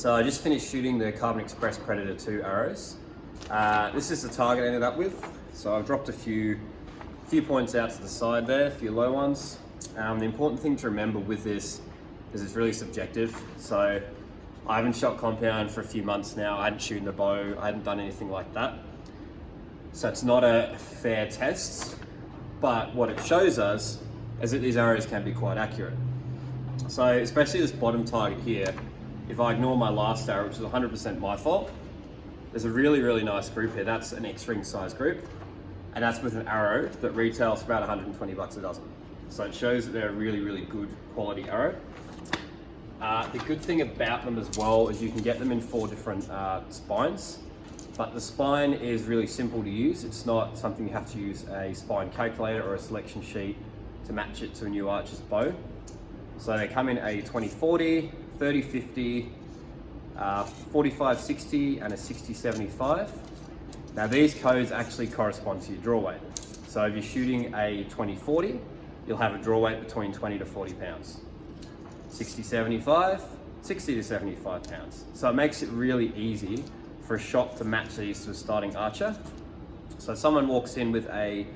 So I just finished shooting the Carbon Express Predator 2 arrows. This is the target I ended up with. So I've dropped a few points out to the side there, a few low ones. The important thing to remember with this is it's really subjective. So I haven't shot compound for a few months now. I hadn't shooting a bow. I hadn't done anything like that. So it's not a fair test, but what it shows us is that these arrows can be quite accurate. So especially this bottom target here, if I ignore my last arrow, which is 100% my fault, there's a really nice group here. That's an X-ring size group, and that's with an arrow that retails for about 120 bucks a dozen. So it shows that they're a really good quality arrow. The good thing about them as well is you can get them in 4 different spines, but the spine is really simple to use. It's not something you have to use a spine calculator or a selection sheet to match it to a new archer's bow. So they come in a 20-40, 30-50, 45-60 and a 60-75. Now these codes actually correspond to your draw weight. So if you're shooting a 20-40, you'll have a draw weight between 20 to 40 pounds. 60-75, 60 to 75 pounds. So it makes it really easy for a shop to match these to a starting archer. So if someone walks in with a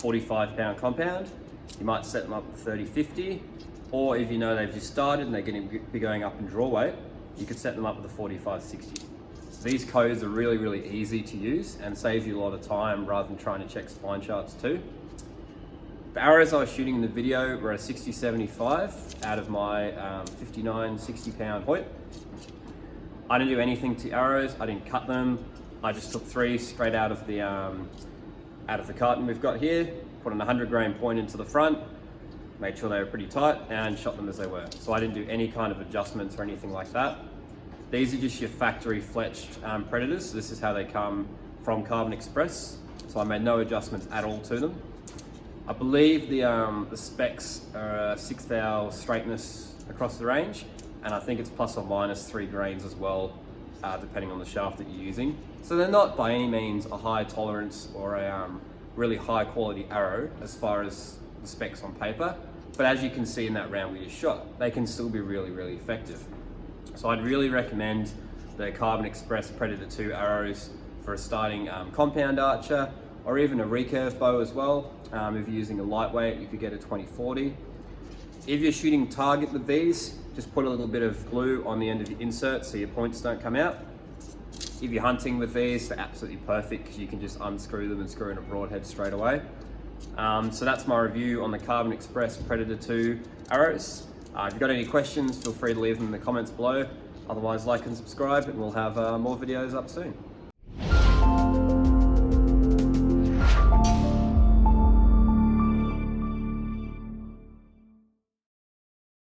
45 pound compound, you might set them up with 30-50, or if you know they've just started and they're going to be going up in draw weight, you could set them up with a 45-60. So these codes are really easy to use and saves you a lot of time rather than trying to check spine charts too. The arrows I was shooting in the video were a 60-75 out of my 59-60 pound Hoyt. I didn't do anything to arrows, I didn't cut them. I just took 3 straight out of the carton we've got here, put an 100 grain point into the front, made sure they were pretty tight and shot them as they were. So I didn't do any kind of adjustments or anything like that. These are just your factory fletched Predators. So this is how they come from Carbon Express. So I made no adjustments at all to them. I believe the specs are 6 thou straightness across the range, and I think it's plus or minus 3 grains as well, depending on the shaft that you're using. So they're not by any means a high tolerance or a really high quality arrow as far as the specs on paper, but as you can see in that round we just shot, they can still be really effective. So I'd really recommend the Carbon Express Predator 2 arrows for a starting compound archer, or even a recurve bow as well. If you're using a lightweight, you could get a 20-40. If you're shooting target with these, just put a little bit of glue on the end of your insert so your points don't come out. If you're hunting with these, they're absolutely perfect because you can just unscrew them and screw in a broadhead straight away. So that's my review on the Carbon Express Predator 2 arrows. If you've got any questions, feel free to leave them in the comments below. Otherwise, like and subscribe, and we'll have more videos up soon.